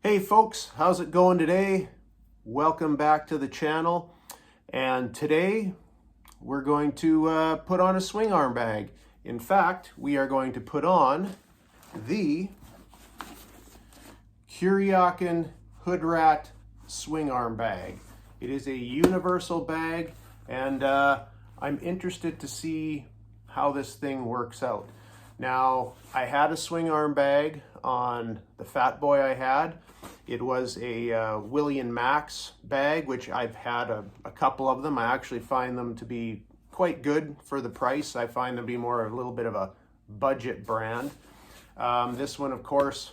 Hey folks, how's it going today? Welcome back to the channel. And today we're going to put on a swing arm bag. In fact, we are going to put on the Kuryakyn Hood Rat swing arm bag. It is a universal bag, and I'm interested to see how this thing works out. Now, I had a swing arm bag on the Fat Boy I had. It was a William Max bag, which I've had a couple of them. I actually find them to be quite good for the price. I find them to be a little bit of a budget brand. This one, of course,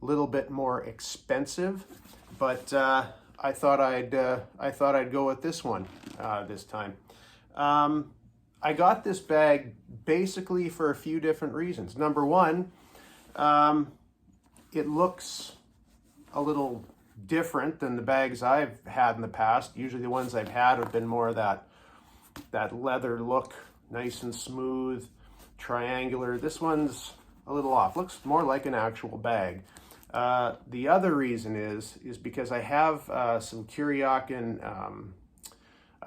a little bit more expensive, but I thought I'd go with this one this time. I got this bag basically for a few different reasons. Number one, it looks a little different than the bags I've had in the past. Usually the ones I've had have been more of that leather look, nice and smooth, triangular. This one's a little off. Looks more like an actual bag. The other reason is because I have some Kuryakyn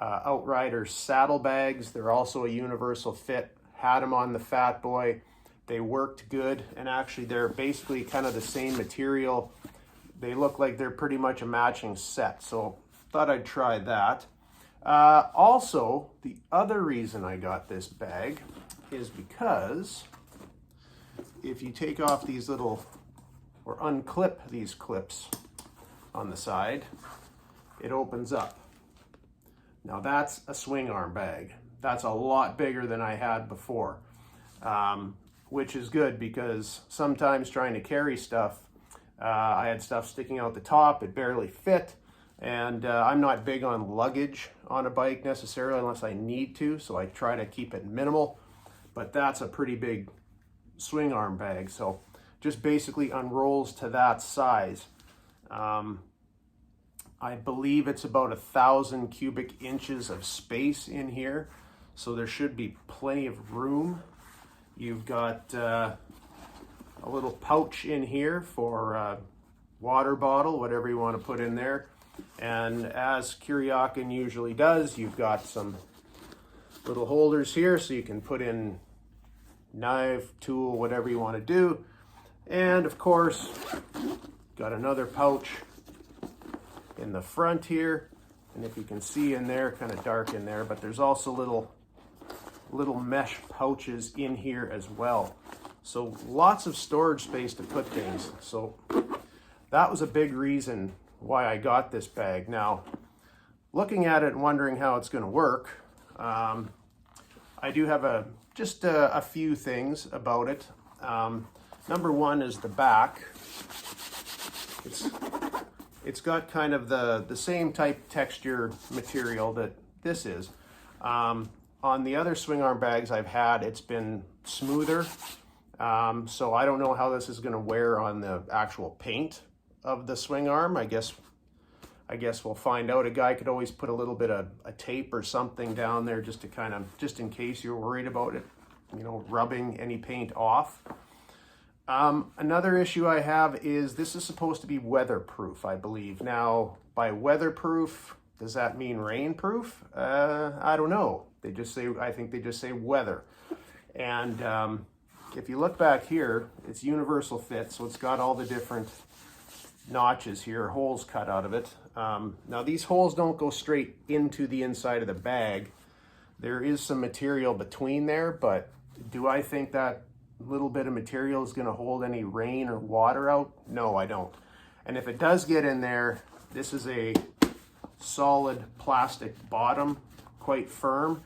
Outrider saddlebags. They're also a universal fit. Had them on the Fat Boy. They worked good, and actually they're basically kind of the same material. They look like they're pretty much a matching set, so thought I'd try that. Also, the other reason I got this bag is because if you take off these little, or unclip these clips on the side, it opens up. Now that's a swing arm bag. That's a lot bigger than I had before, which is good because sometimes trying to carry stuff, I had stuff sticking out the top, it barely fit, and I'm not big on luggage on a bike necessarily unless I need to, so I try to keep it minimal, but that's a pretty big swing arm bag, so just basically unrolls to that size. I believe it's about 1,000 cubic inches of space in here, so there should be plenty of room. You've got a little pouch in here for water bottle, whatever you want to put in there. And as Kuryakyn usually does, you've got some little holders here so you can put in knife, tool, whatever you want to do. And of course, got another pouch in the front here, and if you can see in there, kind of dark in there, but there's also little mesh pouches in here as well. So lots of storage space to put things. So that was a big reason why I got this bag. Now, looking at it and wondering how it's going to work, I do have just a few things about it. Number one is the back. It's got kind of the same type texture material that this is. On the other swing arm bags I've had, it's been smoother. So I don't know how this is going to wear on the actual paint of the swing arm. I guess we'll find out. A guy could always put a little bit of a tape or something down there just in case you're worried about it, rubbing any paint off. Another issue I have is this is supposed to be weatherproof, I believe. Now, by weatherproof, does that mean rainproof? I don't know. I think they just say weather. And if you look back here, it's universal fit, so it's got all the different notches here, holes cut out of it. Now these holes don't go straight into the inside of the bag. There is some material between there, but do I think that little bit of material is going to hold any rain or water out? No, I don't. And if it does get in there, this is a solid plastic bottom, quite firm.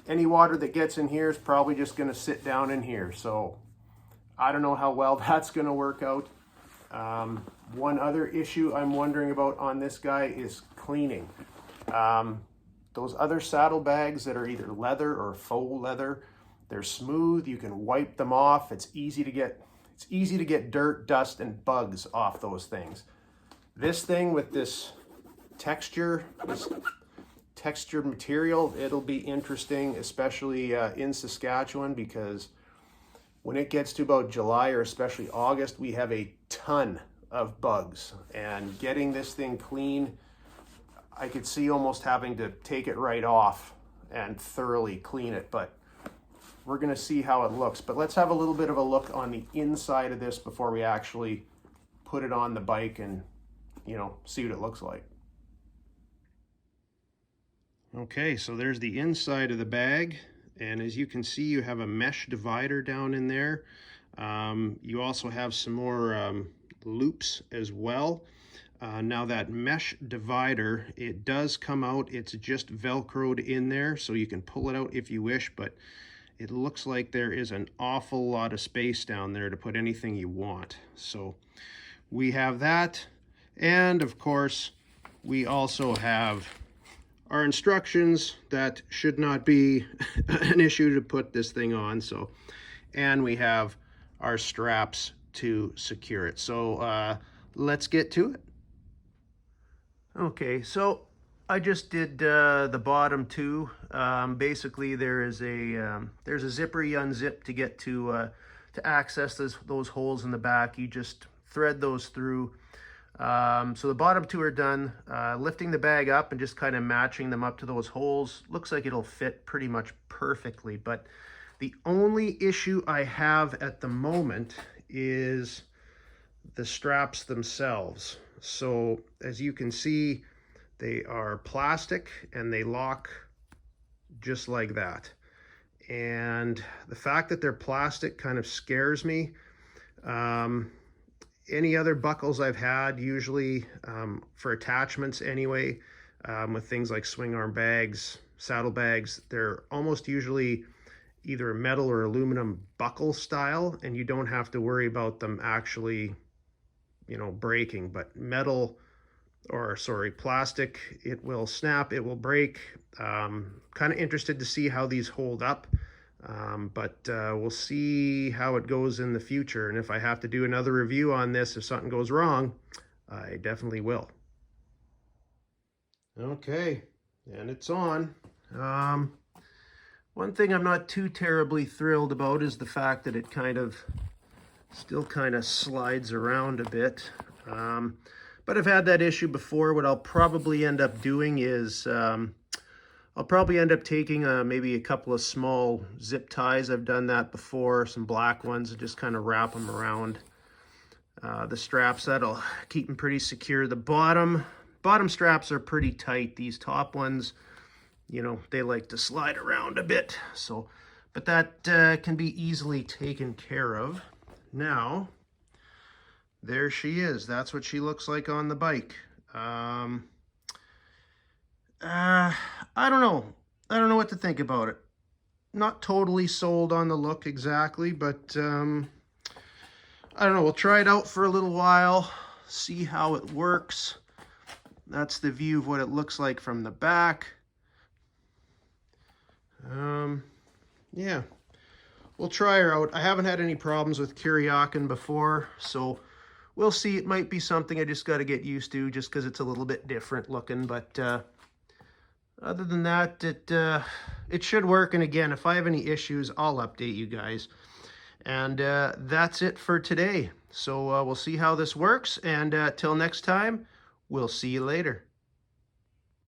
Any water that gets in here is probably just going to sit down in here. So I don't know how well that's going to work out. One other issue I'm wondering about on this guy is cleaning. Those other saddlebags that are either leather or faux leather, they're smooth. You can wipe them off. It's easy to get dirt, dust, and bugs off those things. This thing with this textured material, it'll be interesting, especially in Saskatchewan, because when it gets to about July or especially August, we have a ton of bugs, and getting this thing clean, I could see almost having to take it right off and thoroughly clean it, but we're gonna see how it looks. But let's have a little bit of a look on the inside of this before we actually put it on the bike and, you know, see what it looks like. Okay, so there's the inside of the bag, and as you can see, you have a mesh divider down in there. You also have some more loops as well. Now that mesh divider, it does come out, it's just Velcroed in there, so you can pull it out if you wish, but it looks like there is an awful lot of space down there to put anything you want. So we have that, and of course, we also have our instructions that should not be an issue to put this thing on. So, and we have our straps to secure it. So let's get to it. Okay, so I just did the bottom two. Basically, there's a zipper you unzip to get to access those holes in the back. You just thread those through. So the bottom two are done. Lifting the bag up and just kind of matching them up to those holes. Looks like it'll fit pretty much perfectly, but the only issue I have at the moment is the straps themselves. So as you can see, they are plastic and they lock just like that. And the fact that they're plastic kind of scares me. Any other buckles I've had, usually for attachments anyway, with things like Swingarm bags, saddle bags, they're almost usually either a metal or aluminum buckle style, and you don't have to worry about them actually, you know, breaking. But metal, or sorry, plastic, it will snap, it will break. Kind of interested to see how these hold up. But we'll see how it goes in the future, and if I have to do another review on this, if something goes wrong, I definitely will. Okay, and it's on. One thing I'm not too terribly thrilled about is the fact that it still kind of slides around a bit. But I've had that issue before. What I'll probably end up doing is I'll probably end up taking maybe a couple of small zip ties. I've done that before, some black ones, and just kind of wrap them around the straps. That'll keep them pretty secure. The bottom straps are pretty tight. These top ones, you know, they like to slide around a bit. So, but that can be easily taken care of. Now, there she is. That's what she looks like on the bike. I don't know. I don't know what to think about it. Not totally sold on the look exactly, but I don't know. We'll try it out for a little while, see how it works. That's the view of what it looks like from the back. Yeah, we'll try her out. I haven't had any problems with Kuryakyn before, so we'll see. It might be something I just got to get used to just because it's a little bit different looking, but other than that, it should work. And again, if I have any issues, I'll update you guys. And that's it for today. So we'll see how this works. And till next time, we'll see you later.